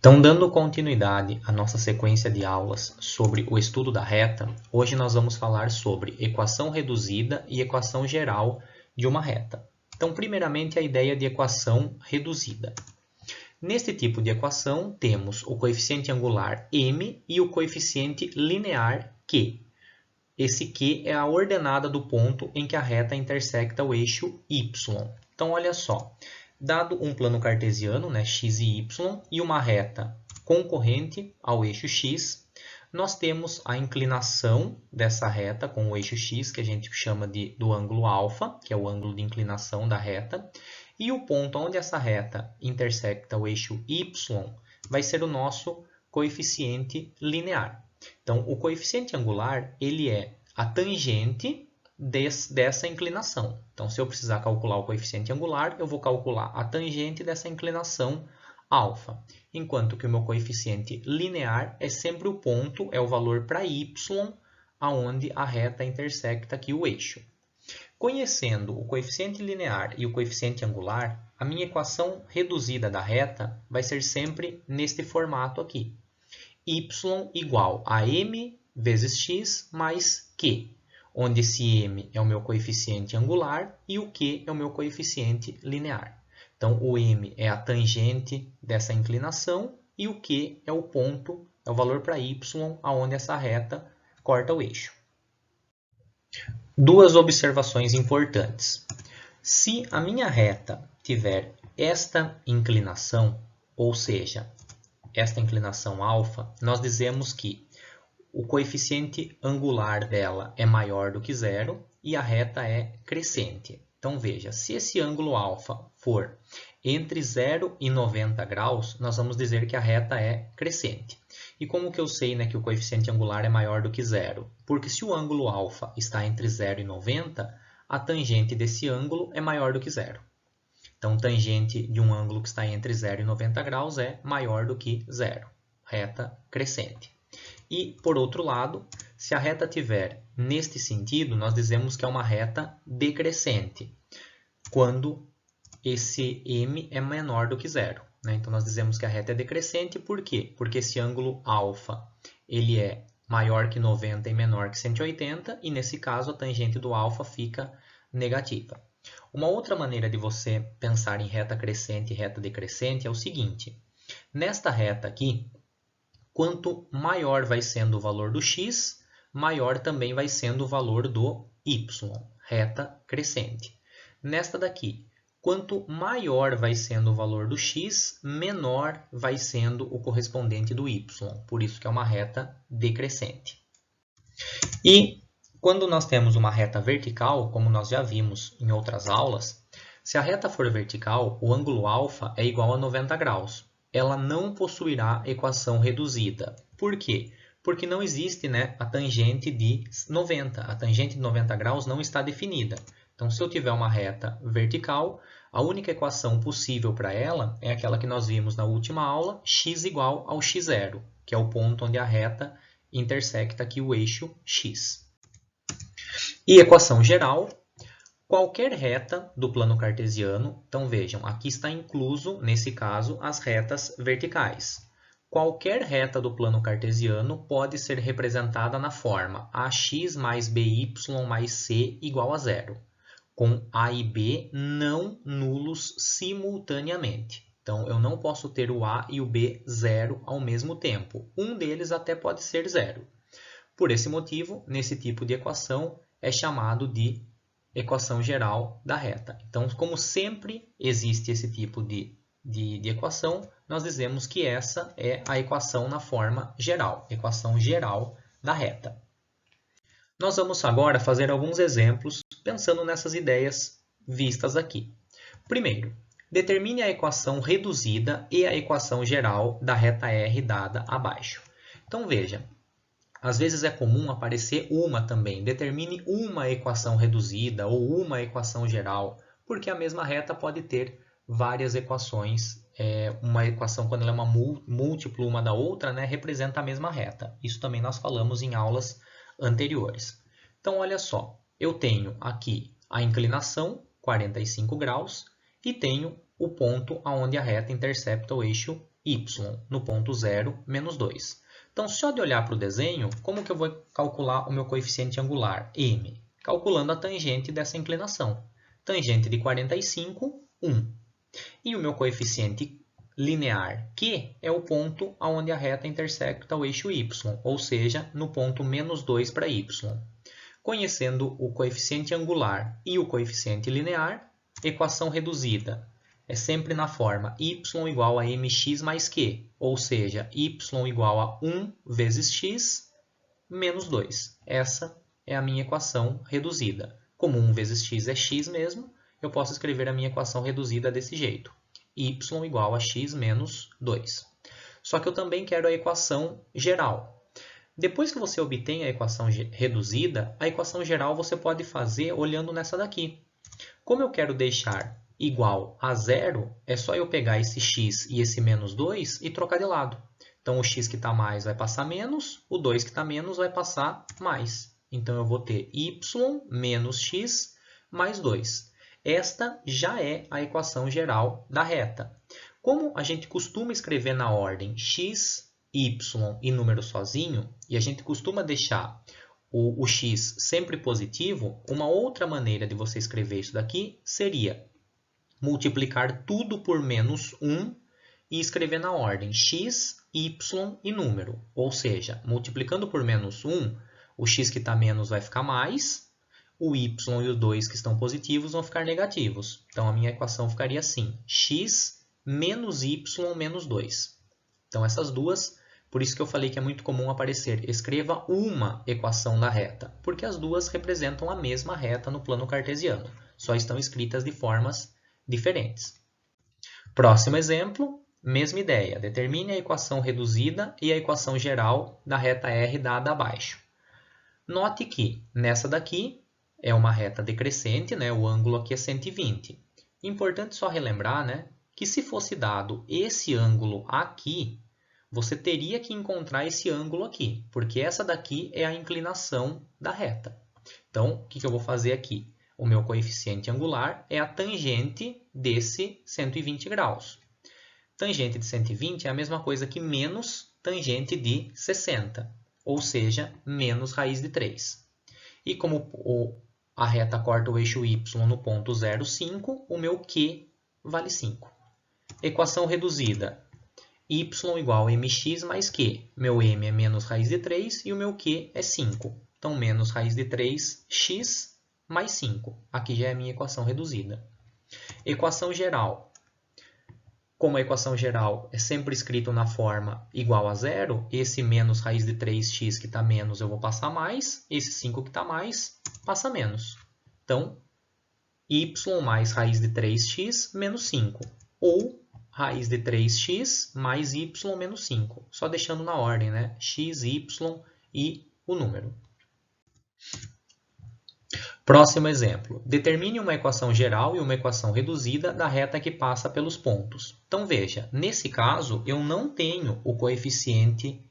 Então, dando continuidade à nossa sequência de aulas sobre o estudo da reta, hoje nós vamos falar sobre equação reduzida e equação geral de uma reta. Então, primeiramente, a ideia de equação reduzida. Neste tipo de equação, temos o coeficiente angular m e o coeficiente linear q. Esse q é a ordenada do ponto em que a reta intersecta o eixo y. Então, olha só. Dado um plano cartesiano, né, x e y, e uma reta concorrente ao eixo x, nós temos a inclinação dessa reta com o eixo x, que a gente chama do ângulo alfa, que é o ângulo de inclinação da reta, e o ponto onde essa reta intersecta o eixo y vai ser o nosso coeficiente linear. Então, o coeficiente angular ele é a tangente dessa inclinação. Então, se eu precisar calcular o coeficiente angular, eu vou calcular a tangente dessa inclinação alfa. Enquanto que o meu coeficiente linear é sempre o ponto, é o valor para y, aonde a reta intersecta aqui o eixo. Conhecendo o coeficiente linear e o coeficiente angular, a minha equação reduzida da reta vai ser sempre neste formato aqui. Y igual a m vezes x mais q, onde esse m é o meu coeficiente angular e o q é o meu coeficiente linear. Então, o m é a tangente dessa inclinação e o q é o ponto, é o valor para y, aonde essa reta corta o eixo. Duas observações importantes. Se a minha reta tiver esta inclinação, ou seja, esta inclinação alfa, nós dizemos que o coeficiente angular dela é maior do que zero e a reta é crescente. Então, veja, se esse ângulo alfa for entre 0 e 90 graus, nós vamos dizer que a reta é crescente. E como que eu sei, né, que o coeficiente angular é maior do que zero? Porque se o ângulo alfa está entre 0 e 90, a tangente desse ângulo é maior do que zero. Então, tangente de um ângulo que está entre 0 e 90 graus é maior do que zero. Reta crescente. E, por outro lado, se a reta tiver neste sentido, nós dizemos que é uma reta decrescente, quando esse m é menor do que zero. Né? Então, nós dizemos que a reta é decrescente, por quê? Porque esse ângulo alfa ele é maior que 90 e menor que 180, e nesse caso a tangente do alfa fica negativa. Uma outra maneira de você pensar em reta crescente e reta decrescente é o seguinte. Nesta reta aqui, quanto maior vai sendo o valor do x, maior também vai sendo o valor do y, reta crescente. Nesta daqui, quanto maior vai sendo o valor do x, menor vai sendo o correspondente do y, por isso que é uma reta decrescente. E quando nós temos uma reta vertical, como nós já vimos em outras aulas, se a reta for vertical, o ângulo alfa é igual a 90 graus. Ela não possuirá equação reduzida. Por quê? Porque não existe, né, a tangente de 90. A tangente de 90 graus não está definida. Então, se eu tiver uma reta vertical, a única equação possível para ela é aquela que nós vimos na última aula, x igual ao x0, que é o ponto onde a reta intersecta aqui o eixo x. E equação geral. Qualquer reta do plano cartesiano, então vejam, aqui está incluso, nesse caso, as retas verticais. Qualquer reta do plano cartesiano pode ser representada na forma ax mais by mais c igual a zero, com a e b não nulos simultaneamente. Então, eu não posso ter o a e o b zero ao mesmo tempo. Um deles até pode ser zero. Por esse motivo, nesse tipo de equação, é chamado de equação geral da reta. Então, como sempre existe esse tipo de equação, nós dizemos que essa é a equação na forma geral, equação geral da reta. Nós vamos agora fazer alguns exemplos pensando nessas ideias vistas aqui. Primeiro, determine a equação reduzida e a equação geral da reta R dada abaixo. Então, veja. Às vezes é comum aparecer uma também. Determine uma equação reduzida ou uma equação geral, porque a mesma reta pode ter várias equações. Uma equação, quando ela é uma múltiplo uma da outra, né, representa a mesma reta. Isso também nós falamos em aulas anteriores. Então, olha só. Eu tenho aqui a inclinação, 45 graus, e tenho o ponto onde a reta intercepta o eixo y no ponto 0, menos 2. Então, só de olhar para o desenho, como que eu vou calcular o meu coeficiente angular, m? Calculando a tangente dessa inclinação. Tangente de 45, 1. E o meu coeficiente linear, Q, é o ponto onde a reta intersecta o eixo y, ou seja, no ponto menos 2 para y. Conhecendo o coeficiente angular e o coeficiente linear, equação reduzida é sempre na forma y igual a mx mais q, ou seja, y igual a 1 vezes x menos 2. Essa é a minha equação reduzida. Como 1 vezes x é x mesmo, eu posso escrever a minha equação reduzida desse jeito. Y igual a x menos 2. Só que eu também quero a equação geral. Depois que você obtém a equação reduzida, a equação geral você pode fazer olhando nessa daqui. Como eu quero deixar igual a zero, é só eu pegar esse x e esse menos 2 e trocar de lado. Então, o x que está mais vai passar menos, o 2 que está menos vai passar mais. Então, eu vou ter y menos x mais 2. Esta já é a equação geral da reta. Como a gente costuma escrever na ordem x, y e número sozinho, e a gente costuma deixar o x sempre positivo, uma outra maneira de você escrever isso daqui seria multiplicar tudo por menos 1 e escrever na ordem x, y e número. Ou seja, multiplicando por menos 1, o x que está menos vai ficar mais, o y e o 2 que estão positivos vão ficar negativos. Então, a minha equação ficaria assim, x menos y menos 2. Então, essas duas, por isso que eu falei que é muito comum aparecer, escreva uma equação da reta, porque as duas representam a mesma reta no plano cartesiano, só estão escritas de formas diferentes. Próximo exemplo, mesma ideia, determine a equação reduzida e a equação geral da reta R dada abaixo. Note que nessa daqui é uma reta decrescente, né? O ângulo aqui é 120. Importante só relembrar, né, que se fosse dado esse ângulo aqui, você teria que encontrar esse ângulo aqui, porque essa daqui é a inclinação da reta. Então, o que eu vou fazer aqui? O meu coeficiente angular é a tangente desse 120 graus. Tangente de 120 é a mesma coisa que menos tangente de 60, ou seja, menos raiz de 3. E como a reta corta o eixo y no ponto 0,5, o meu Q vale 5. Equação reduzida. Y igual a mx mais q. Meu m é menos raiz de 3 e o meu q é 5. Então, menos raiz de 3, x mais 5. Aqui já é a minha equação reduzida. Equação geral. Como a equação geral é sempre escrito na forma igual a zero, esse menos raiz de 3x que está menos eu vou passar mais, esse 5 que está mais passa menos. Então, y mais raiz de 3x menos 5. Ou raiz de 3x mais y menos 5. Só deixando na ordem, né? X, y e o número. Próximo exemplo. Determine uma equação geral e uma equação reduzida da reta que passa pelos pontos. Então, veja, nesse caso, eu não tenho o coeficiente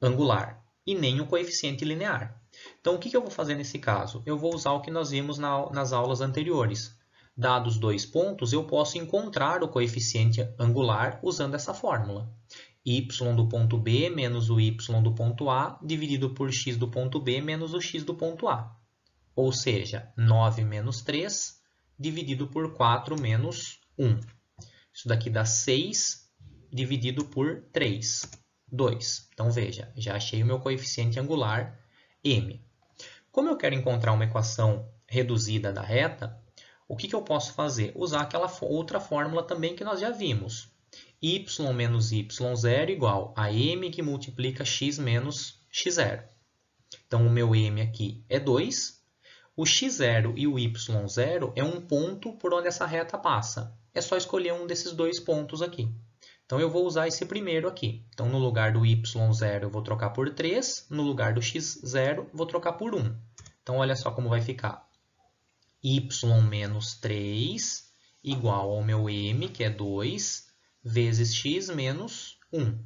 angular e nem o coeficiente linear. Então, o que eu vou fazer nesse caso? Eu vou usar o que nós vimos nas aulas anteriores. Dados dois pontos, eu posso encontrar o coeficiente angular usando essa fórmula. Y do ponto B menos o y do ponto A dividido por x do ponto B menos o x do ponto A. Ou seja, 9 menos 3 dividido por 4 menos 1. Isso daqui dá 6 dividido por 3, 2. Então, veja, já achei o meu coeficiente angular, m. Como eu quero encontrar uma equação reduzida da reta, o que eu posso fazer? Usar aquela outra fórmula também que nós já vimos. Y menos y0 igual a m que multiplica x menos x0. Então, o meu m aqui é 2. O x0 e o y0 é um ponto por onde essa reta passa. É só escolher um desses dois pontos aqui. Então, eu vou usar esse primeiro aqui. Então, no lugar do y0, eu vou trocar por 3. No lugar do x0, vou trocar por 1. Então, olha só como vai ficar. Y menos 3 igual ao meu m, que é 2, vezes x menos 1.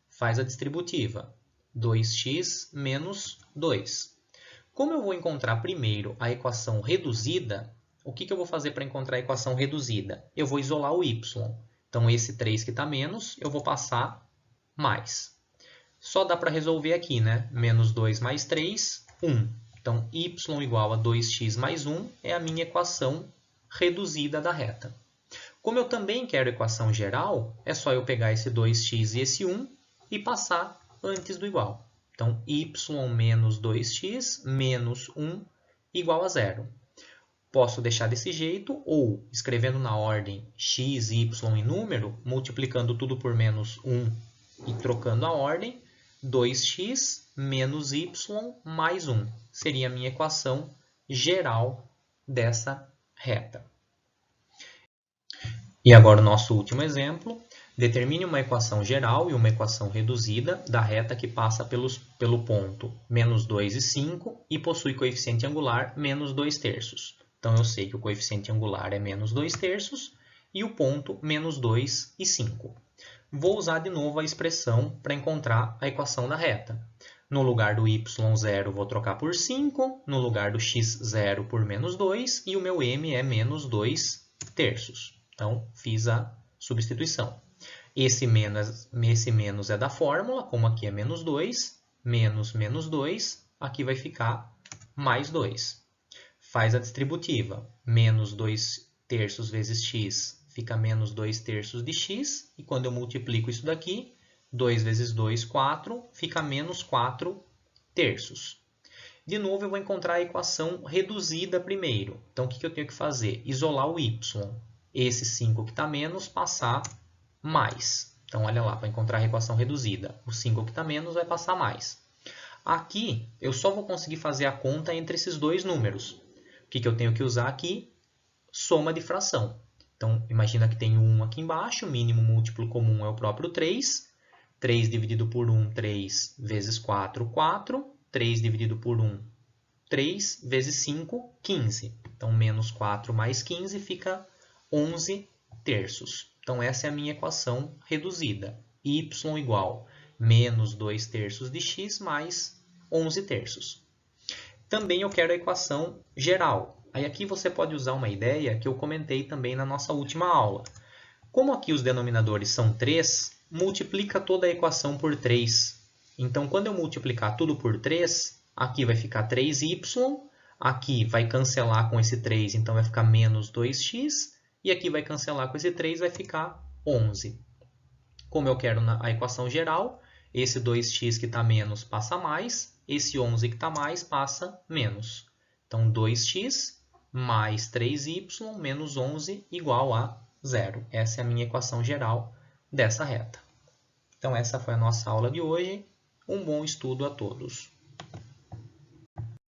Faz a distributiva. 2x menos 2. Como eu vou encontrar primeiro a equação reduzida, o que eu vou fazer para encontrar a equação reduzida? Eu vou isolar o y. Então, esse 3 que está menos, eu vou passar mais. Só dá para resolver aqui, né? Menos 2 mais 3, 1. Então, y igual a 2x mais 1 é a minha equação reduzida da reta. Como eu também quero equação geral, é só eu pegar esse 2x e esse 1 e passar antes do igual. Então, y menos 2x menos 1 igual a 0. Posso deixar desse jeito ou, escrevendo na ordem x, y em número, multiplicando tudo por menos 1 e trocando a ordem, 2x menos y mais 1 seria a minha equação geral dessa reta. E agora o nosso último exemplo. Determine uma equação geral e uma equação reduzida da reta que passa pelo ponto menos 2 e 5 e possui coeficiente angular menos 2 terços. Então, eu sei que o coeficiente angular é menos 2 terços e o ponto menos 2 e 5. Vou usar de novo a expressão para encontrar a equação da reta. No lugar do y0, vou trocar por 5. No lugar do x0 por menos 2. E o meu m é menos 2 terços. Então, fiz a substituição. Esse menos é da fórmula, como aqui é menos 2, menos menos 2, aqui vai ficar mais 2. Faz a distributiva. Menos 2 terços vezes x fica menos 2 terços de x. E quando eu multiplico isso daqui, 2 vezes 2, 4, fica menos 4 terços. De novo, eu vou encontrar a equação reduzida primeiro. Então, o que eu tenho que fazer? Isolar o y. Esse 5 que está menos, passar mais. Então, olha lá, para encontrar a equação reduzida. O 5 que está menos vai passar mais. Aqui, eu só vou conseguir fazer a conta entre esses dois números. O que eu tenho que usar aqui? Soma de fração. Então, imagina que tem 1 aqui embaixo, o mínimo múltiplo comum é o próprio 3. 3 dividido por 1, 3 vezes 4, 4. 3 dividido por 1, 3 vezes 5, 15. Então, menos 4 mais 15 fica 11 terços. Então, essa é a minha equação reduzida. Y igual menos 2 terços de x mais 11 terços. Também eu quero a equação geral. Aí aqui você pode usar uma ideia que eu comentei também na nossa última aula. Como aqui os denominadores são 3, multiplica toda a equação por 3. Então, quando eu multiplicar tudo por 3, aqui vai ficar 3y, aqui vai cancelar com esse 3, então vai ficar menos 2x, e aqui vai cancelar com esse 3, vai ficar 11. Como eu quero a equação geral, esse 2x que está menos passa mais, esse 11 que está mais passa menos. Então, 2x mais 3y menos 11 igual a 0. Essa é a minha equação geral dessa reta. Então, essa foi a nossa aula de hoje. Um bom estudo a todos.